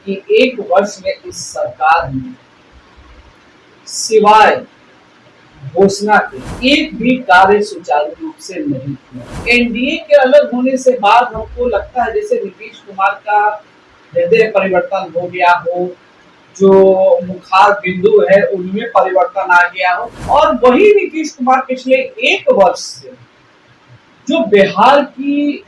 कि एक वर्ष में इस सरकार ने सिवाय घोषणा के एक भी कार्य सुचारू रूप से नहीं किया। एनडीए के अलग होने से बाद हमको लगता है जैसे नीतीश कुमार का हृदय परिवर्तन हो गया हो, जो मुखार बिंदु है उनमें परिवर्तन आ गया हो। और वही नीतीश कुमार पिछले एक वर्ष से जो बिहार की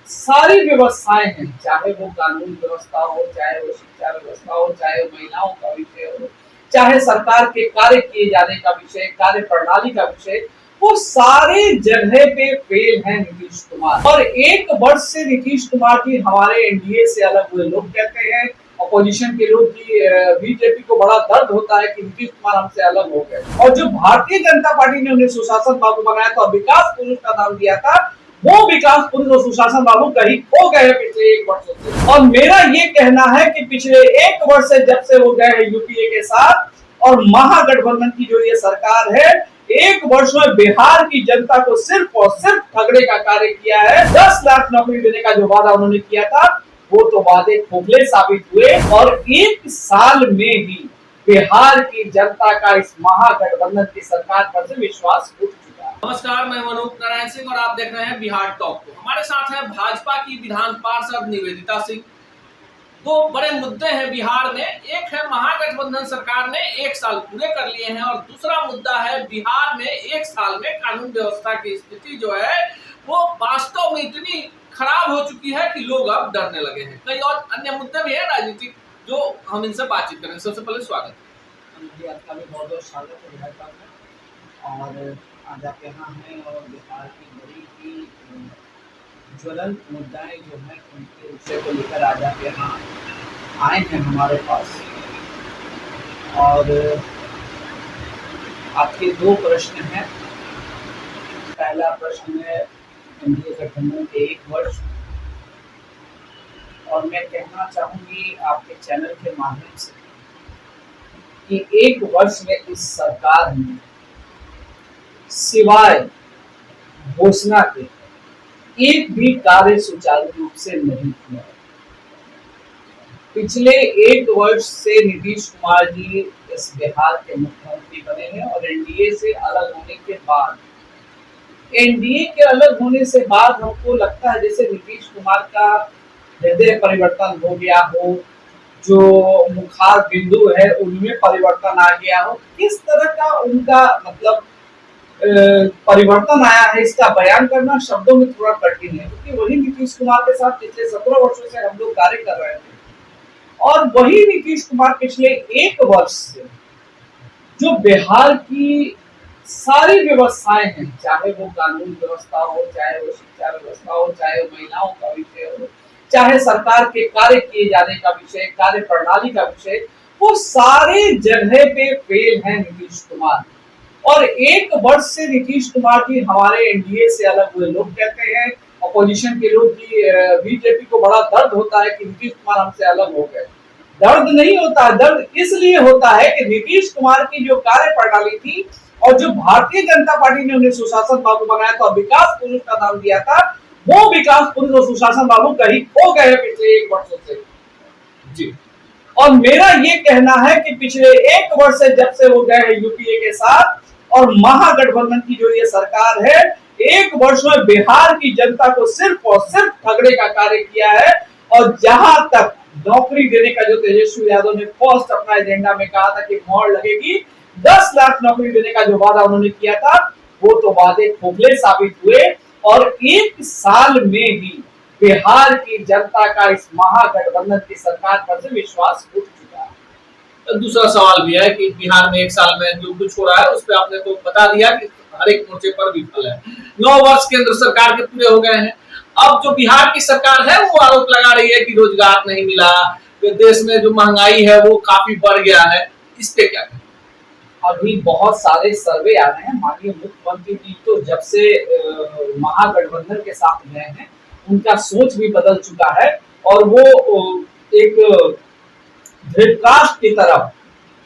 सारी व्यवस्थाएं हैं, चाहे वो कानून व्यवस्था हो, चाहे वो शिक्षा व्यवस्था हो, चाहे वो महिलाओं का विषय हो, चाहे सरकार के कार्य किए जाने का विषय, कार्य प्रणाली का विषय, वो सारे जगह पे फेल है नीतीश कुमार। और एक वर्ष से नीतीश कुमार जी हमारे एनडीए से अलग हुए। लोग कहते हैं अपोजिशन के लोग की बीजेपी को बड़ा दर्द होता है कि नीतीश कुमार हमसे अलग हो गए। और जो भारतीय जनता पार्टी ने उन्हें सुशासन बाबू बनाया था, विकास पुरुष का नाम दिया था, वो विकास पुरुष और सुशासन बाबू कहीं खो गए पिछले एक वर्ष से। और मेरा ये कहना है कि पिछले एक वर्ष से जब से वो गए हैं यूपीए के साथ और महागठबंधन की जो ये सरकार है, एक वर्ष में बिहार की जनता को सिर्फ और सिर्फ ठगने का कार्य किया है। 10 लाख नौकरी देने का जो वादा उन्होंने किया था, वो तो वादे खोखले साबित हुए। और एक साल में ही बिहार की जनता का इस महागठबंधन की सरकार पर से विश्वास उठ चुका है। नमस्कार, मैं मनोज नारायण सिंह और आप देख रहे हैं बिहार टॉक को। हमारे साथ है भाजपा की विधान पार्षद निवेदिता सिंह। दो बड़े मुद्दे हैं बिहार में, एक है महागठबंधन सरकार ने 1 साल पूरे कर लिए हैं और दूसरा मुद्दा है बिहार में 1 साल में कानून व्यवस्था की स्थिति जो है वो वास्तव में इतनी खराब हो चुकी है कि लोग अब डरने लगे हैं। कई और अन्य मुद्दे भी हैं राजनीतिक, जो हम इनसे बातचीत करेंगे। सबसे पहले स्वागत है। आपका भी बहुत बहुत स्वागत है बिहार टॉक में। और आज आप यहाँ हैं और बिहार की बड़ी ही ज्वलंत मुद्दाएं जो हैं उनके विषय को लेकर आज आप यहाँ आए हैं हमारे पास। और आपके 2 प्रश्न हैं। पहला प्रश्न है एनडीए गठबंधन के 1 वर्ष, और मैं कहना चाहूंगी आपके चैनल के माध्यम से कि 1 वर्ष में इस सरकार ने सिवाय घोषणा के एक भी कार्य सुचारू रूप से नहीं किया। पिछले 1 वर्ष से नीतीश कुमार जी इस बिहार के मुख्यमंत्री बने हैं और एनडीए से अलग होने के बाद, एनडीए के अलग होने से बाद हमको लगता है जैसे नीतीश कुमार का हृदय परिवर्तन हो गया हो, जो मुखार बिंदु है उनमें परिवर्तन आ गया हो। किस तरह का उनका मतलब परिवर्तन आया है, इसका बयान करना शब्दों में थोड़ा कठिन है, क्योंकि वही नीतीश कुमार के साथ पिछले 17 वर्षों से हम लोग कार्य कर रहे थे। और वही नीतीश कुमार पिछले 1 वर्ष से जो बिहार की सारी व्यवस्थाएं हैं, चाहे वो कानून व्यवस्था हो, चाहे वो शिक्षा व्यवस्था हो, चाहे वो महिलाओं का विषय हो, चाहे सरकार के कार्य किए जाने का विषय, कार्य प्रणाली का विषय, वो सारे जगह पे फेल है नीतीश कुमार। और 1 वर्ष से नीतीश कुमार जी हमारे एनडीए से अलग हुए। लोग कहते हैं अपोजिशन के लोग की बीजेपी को बड़ा दर्द होता है कि नीतीश कुमार हमसे अलग हो गए। दर्द नहीं होता, दर्द इसलिए होता है कि नीतीश कुमार की जो कार्य प्रणाली थी और जो भारतीय जनता पार्टी ने उन्हें सुशासन बाबू बनाया था, विकास पुरुष का नाम दिया था, वो विकास पुरुष और सुशासन बाबू कहीं खो गए पिछले 1 वर्षों से जी। और मेरा ये कहना है कि पिछले 1 वर्ष से जब से वो गए हैं यूपीए के साथ और महागठबंधन की जो ये सरकार है, 1 वर्ष में बिहार की जनता को सिर्फ और सिर्फ ठगने का कार्य किया है। और जहां तक नौकरी देने का जो तेजस्वी यादव ने फर्स्ट अपना एजेंडा में कहा था कि मोहर लगेगी, 10 लाख नौकरी देने का जो वादा उन्होंने किया था, वो तो वादे खोखले साबित हुए। और 1 साल में ही बिहार की जनता का इस महागठबंधन की सरकार पर से विश्वास उठ चुका है। तो दूसरा सवाल भी है कि बिहार में 1 साल में जो कुछ हो रहा है उस पर आपने तो बता दिया कि हर एक मोर्चे पर विफल है। 9 वर्ष केंद्र सरकार के पूरे हो गए हैं। अब जो बिहार की सरकार है वो आरोप लगा रही है कि रोजगार नहीं मिला, देश में जो महंगाई है वो काफी बढ़ गया है। इस पे क्या कहें? अभी बहुत सारे सर्वे आ रहे हैं। माननीय मुख्यमंत्री जी तो जब से महागठबंधन के साथ गए हैं, उनका सोच भी बदल चुका है और वो एक धृतराष्ट्र की तरफ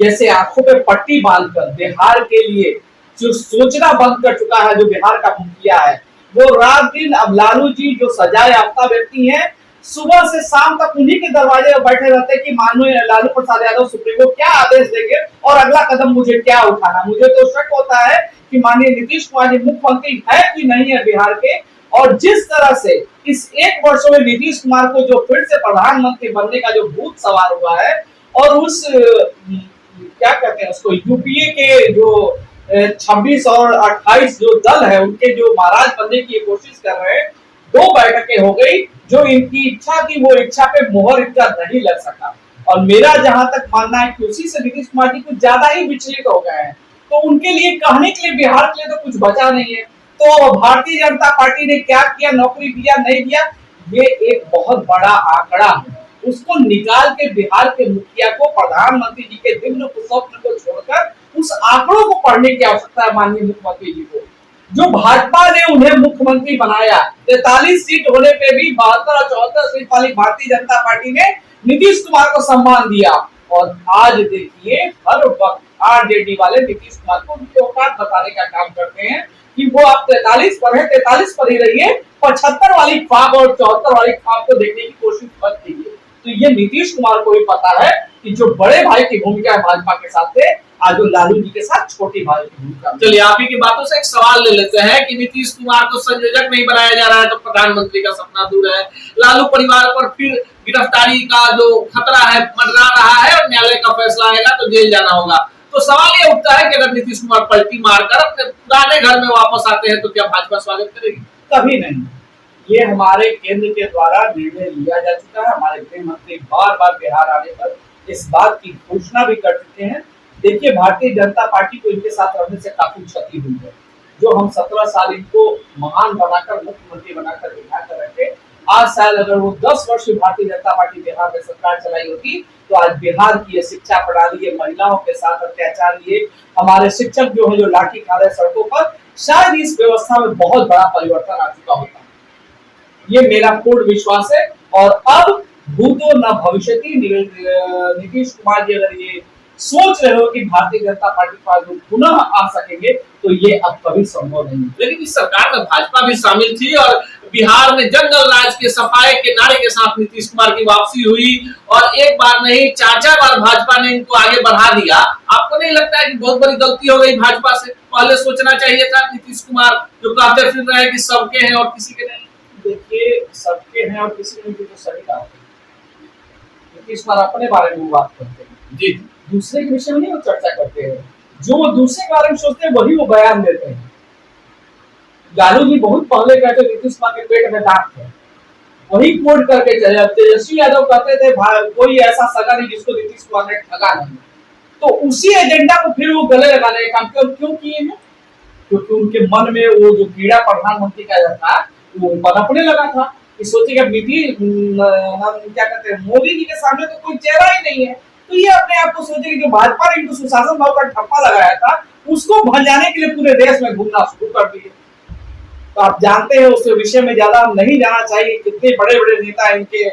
जैसे आंखों पे पट्टी बांधकर बिहार के लिए जो सोचना बंद कर चुका है। जो बिहार का मुखिया है वो रात दिन, अब लालू जी जो सजा याफ्ता व्यक्ति हैं, सुबह से शाम तक उन्हीं के दरवाजे पर बैठे रहते कि माननीय लालू प्रसाद यादव सुप्रीमो क्या आदेश देंगे और अगला कदम मुझे क्या उठाना। मुझे तो शक होता है कि माननीय नीतीश कुमार जी मुख्यमंत्री है कि नहीं है बिहार के, और जिस तरह से इस एक वर्ष में नीतीश कुमार को जो फिर से प्रधानमंत्री बनने का जो भूत सवार हुआ है, और उस क्या कहते हैं उसको, यूपीए के जो 26 और 28 जो दल है उनके जो महाराज बनने की कोशिश कर रहे हैं, 2 बैठकें हो गई, जो इनकी इच्छा थी वो इच्छा पे मोहर इनका नहीं लग सका। और मेरा जहां तक मानना है कि उसी से नीतीश कुमार जी कुछ ज्यादा ही विचलित हो गए हैं, तो उनके लिए कहने के लिए बिहार के लिए तो कुछ बचा नहीं है। तो भारतीय जनता पार्टी ने क्या किया, नौकरी दिया नहीं दिया, ये एक बहुत बड़ा आंकड़ा है, उसको निकाल के बिहार के मुखिया को, प्रधानमंत्री जी के दिव्य स्वप्न को छोड़कर उस आंकड़ों को पढ़ने की आवश्यकता है माननीय मुख्यमंत्री जी को। जो भाजपा ने उन्हें मुख्यमंत्री बनाया, 43 सीट होने पे भी 72 और 74 सीट वाली भारतीय जनता पार्टी ने नीतीश कुमार को सम्मान दिया, और आज देखिए हर वक्त आरजेडी वाले नीतीश कुमार को उनके औकात बताने का काम करते हैं कि वो आप 43 पर है, 43 पर ही रहिए, 75 वाली ख्वाब और 74 वाली ख्वाब को देखने की कोशिश मत कीजिए। तो ये नीतीश कुमार को भी पता है कि जो बड़े भाई की भूमिका है भाजपा के साथ थे, आज वो लालू जी के साथ छोटी भाई की भूमिका। चलिए आप ही की बातों से एक सवाल ले लेते हैं कि नीतीश कुमार को संयोजक नहीं बनाया जा रहा है तो प्रधानमंत्री का सपना दूर है, लालू परिवार पर फिर गिरफ्तारी का जो खतरा है मंडरा रहा है और न्यायालय का फैसला आएगा तो जेल जाना होगा। तो सवाल ये उठता है कि अगर नीतीश कुमार पलटी मारकर अपने पुराने घर में वापस आते हैं तो क्या भाजपा स्वागत करेगी? कभी नहीं। ये हमारे केंद्र के द्वारा निर्णय लिया जा चुका है। हमारे गृह मंत्री बार बार बिहार आने पर इस बात की घोषणा भी कर चुके हैं। देखिए, भारतीय जनता पार्टी को इनके साथ रहने से काफी क्षति हुई है। जो हम 17 साल इनको महान बनाकर, मुख्यमंत्री बनाकर बिठा कर रखे, आज शायद अगर वो 10 वर्ष भारतीय जनता पार्टी बिहार में सरकार चलाई होती तो आज बिहार की ये शिक्षा प्रणाली, ये महिलाओं के साथ अत्याचार, ये हमारे शिक्षक जो है जो लाठी खा रहे सड़कों पर, शायद इस व्यवस्था में बहुत बड़ा परिवर्तन आ चुका होता। ये मेरा पूर्ण विश्वास है। और अब भूतो न भविष्यति, नीतीश कुमार जी अगर ये सोच रहे हो कि भारतीय जनता पार्टी पर पुनः आ सकेंगे तो ये अब कभी संभव नहीं। लेकिन इस सरकार में भाजपा भी शामिल थी और बिहार में जंगल राज के सफाई के नारे के साथ नीतीश कुमार की वापसी हुई, और एक बार नहीं 4-4 बार भाजपा ने इनको आगे बढ़ा दिया। आपको नहीं लगता है कि बहुत बड़ी गलती हो गई भाजपा से? पहले सोचना चाहिए था नीतीश कुमार जो कहते फिर रहे कि सबके हैं और किसी के नहीं। देखिए, सबके हैं और किसी के नहीं तो सही बात है। नीतीश कुमार अपने बारे में बात करते हैं जी, दूसरे के विषय में नहीं वो चर्चा करते हैं। जो वो दूसरे के बारे में सोचते हैं वही वो बयान देते हैं। लालू जी बहुत पहले कहते नीतीश कुमार के पेट में दांत है, वही कोड करके चले। अब तेजस्वी यादव कहते थे कोई ऐसा सगा नहीं जिसको नीतीश कुमार ने ठगा नहीं, तो उसी एजेंडा को फिर वो गले लगाने का काम क्यों किए हैं? क्योंकि उनके मन में वो जो कीड़ा प्रधानमंत्री का था वो पनपने लगा था कि सोचिएगा हम क्या कहते हैं, मोदी जी के सामने तो कोई चेहरा ही नहीं है। तो ये अपने आप को सोचे कि जो भाजपा ने इनको सुशासन भाव का ठप्पा लगाया था उसको भंजाने के लिए पूरे देश में घूमना शुरू कर दिए। तो आप जानते हैं उस विषय में ज्यादा नहीं जाना चाहिए। कितने बड़े बड़े नेता इनके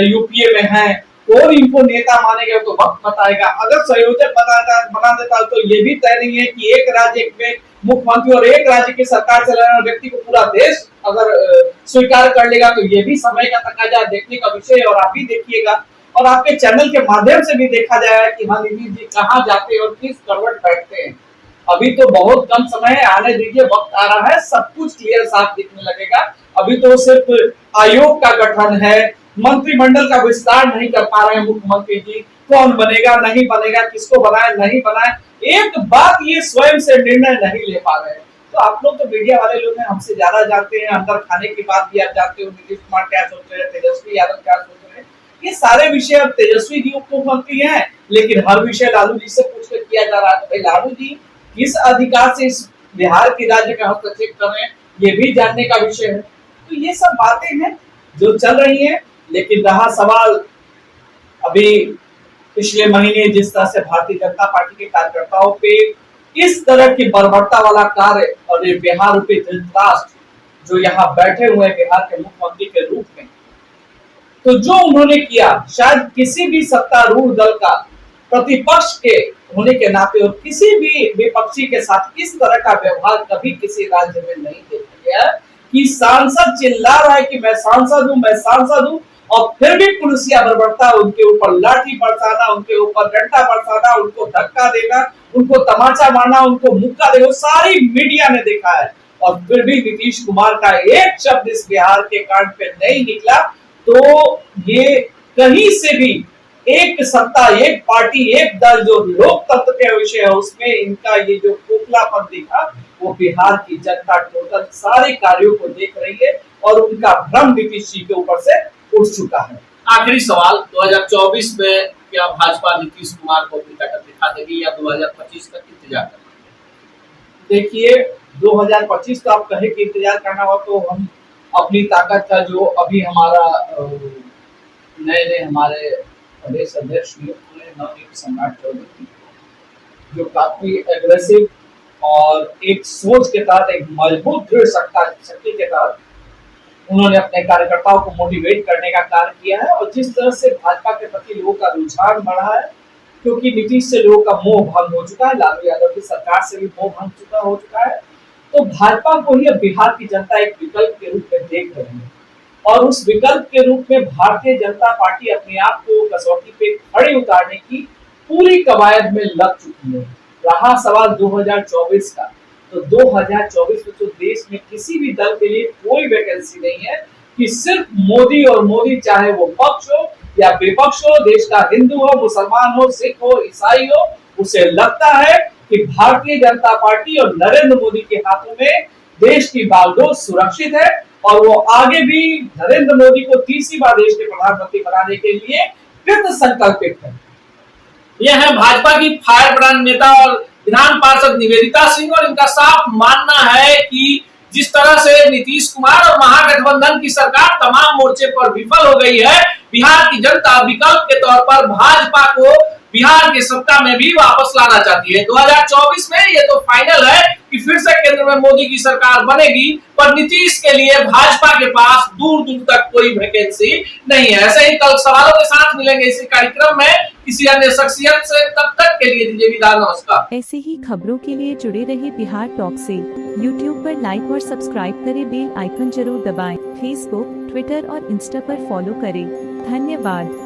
यूपीए में हैं, कौन इनको नेता मानेगा तो वक्त बताएगा। अगर संयोजक बना देता तो ये भी तय नहीं है कि एक राज्य में मुख्यमंत्री और एक राज्य की सरकार चलाने वाले व्यक्ति को पूरा देश अगर स्वीकार कर लेगा तो ये भी समय का तकाजा देखने का विषय है। और आप भी देखिएगा और आपके चैनल के माध्यम से भी देखा जाएगा कि हाँ नीतीश जी कहाँ जाते हैं और किस करवट बैठते हैं। अभी तो बहुत कम समय है, आने दीजिए, वक्त आ रहा है, सब कुछ क्लियर साफ दिखने लगेगा। अभी तो सिर्फ आयोग का गठन है, मंत्रिमंडल का विस्तार नहीं कर पा रहे हैं मुख्यमंत्री जी। कौन बनेगा नहीं बनेगा, किसको बनाए नहीं बनाए, एक बात ये स्वयं से निर्णय नहीं ले पा रहे हैं। तो आप लोग तो मीडिया वाले लोग हैं, हमसे ज्यादा जानते हैं। अंदर खाने की बात भी आप जानते हो, नीतीश कुमार क्या सोच रहे हैं, तेजस्वी यादव क्या सोच रहे हैं, ये सारे विषय अब तेजस्वी जी मुख्यमंत्री हैं, लेकिन हर विषय लालू जी से पूछ कर किया जा रहा है। तो भाई लालू जी किस अधिकार से इस बिहार के राज्य का हस्तक्षेप कर रहे हैं, ये भी जानने का विषय है। तो ये सब बातें हैं जो चल रही हैं। लेकिन रहा सवाल अभी पिछले महीने जिस तरह से भारतीय जनता पार्टी के कार्यकर्ताओं पे इस तरह की बर्बरता वाला कार्य और ये बिहार रूपी धृतराष्ट्र जो यहाँ बैठे हुए हैं बिहार के मुख्यमंत्री के रूप में, तो जो उन्होंने किया शायद किसी भी सत्तारूढ़ दल का प्रतिपक्ष के होने के नाते और किसी भी विपक्षी के साथ इस तरह का व्यवहार कभी किसी राज्य में नहीं देखा गया कि सांसद चिल्ला रहा है कि मैं सांसद हूं, मैं सांसद हूं, और फिर भी पुलिसिया बर्बरता, उनके ऊपर लाठी बरसाना, उनके ऊपर डंडा बरसाना, उनको धक्का देना, उनको तमाचा मारना, उनको मुक्का देना, सारी मीडिया ने देखा है। और फिर भी नीतीश कुमार का एक शब्द इस बिहार के कांड पे नहीं निकला। तो ये कहीं से भी एक सत्ता, एक पार्टी, एक दल जो लोकतंत्र के विषय है उसमें इनका ये जो खोखलापन दिखा, वो बिहार की जनता टोटल सारे कार्यों को देख रही है और उनका भ्रम नीतीश जी के ऊपर से उठ चुका है। आखिरी सवाल, 2024 में क्या भाजपा नीतीश कुमार को अपनी ताकत दिखा देगी या 2025 तक इंतजार करना? देखिए 2025 का आप कहे कि इंतजार करना हो तो हम अपनी ताकत का जो अभी हमारा नए हमारे प्रदेश अध्यक्ष नियुक्त हुए नवनीत सम्राट चौधरी, जो काफी एग्रेसिव और एक सोच के तहत, एक मजबूत दृढ़ शक्ति के तहत उन्होंने अपने कार्यकर्ताओं को मोटिवेट करने का कार्य किया है। और जिस तरह से भाजपा के प्रति लोगों का रुझान बढ़ा है, क्योंकि नीतीश से लोगों का मोह भंग हो चुका है, लालू यादव की सरकार से भी मोह भंग हो चुका है, तो भाजपा को ही अब बिहार की जनता एक विकल्प के रूप में देख रही है। और उस विकल्प के रूप में भारतीय जनता पार्टी अपने आप को कसौटी पे खड़े उतारने की पूरी कवायद में लग चुकी है। रहा सवाल 2024 का, तो 2024 में तो देश में किसी भी दल के लिए कोई वैकेंसी नहीं है कि सिर्फ मोदी और मोदी, चाहे वो पक्ष हो या विपक्ष हो, देश का हिंदू हो, मुसलमान हो, सिख हो, ईसाई हो, उसे लगता है कि भारतीय जनता पार्टी और नरेंद्र मोदी के हाथों में देश की बागडोर सुरक्षित है और वो आगे भी नरेंद्र मोदी को तीसरी बार देश के प्रधानमंत्री बनाने के लिए कृत संकल्पित है। यह है भाजपा की फायर ब्रांड नेता और विधान पार्षद निवेदिता सिंह, और इनका साफ मानना है कि जिस तरह से नीतीश कुमार और महागठबंधन की सरकार तमाम मोर्चे पर विफल हो गई है, बिहार की जनता विकल्प के तौर पर भाजपा को बिहार की सत्ता में भी वापस लाना चाहती है। 2024 में ये तो फाइनल है कि फिर से केंद्र में मोदी की सरकार बनेगी, पर नीतीश के लिए भाजपा के पास दूर दूर तक कोई वैकेंसी नहीं है। ऐसे ही कल सवालों के साथ मिलेंगे इसी कार्यक्रम में किसी अन्य शख्सियत से। तब तक के लिए दीजिए विदा, नमस्कार। ऐसे ही खबरों के लिए जुड़े रहिए बिहार टॉक से। यूट्यूब पर लाइक और सब्सक्राइब करें, बेल आइकन जरूर दबाएं। फेसबुक, ट्विटर और इंस्टा पर फॉलो करें। धन्यवाद।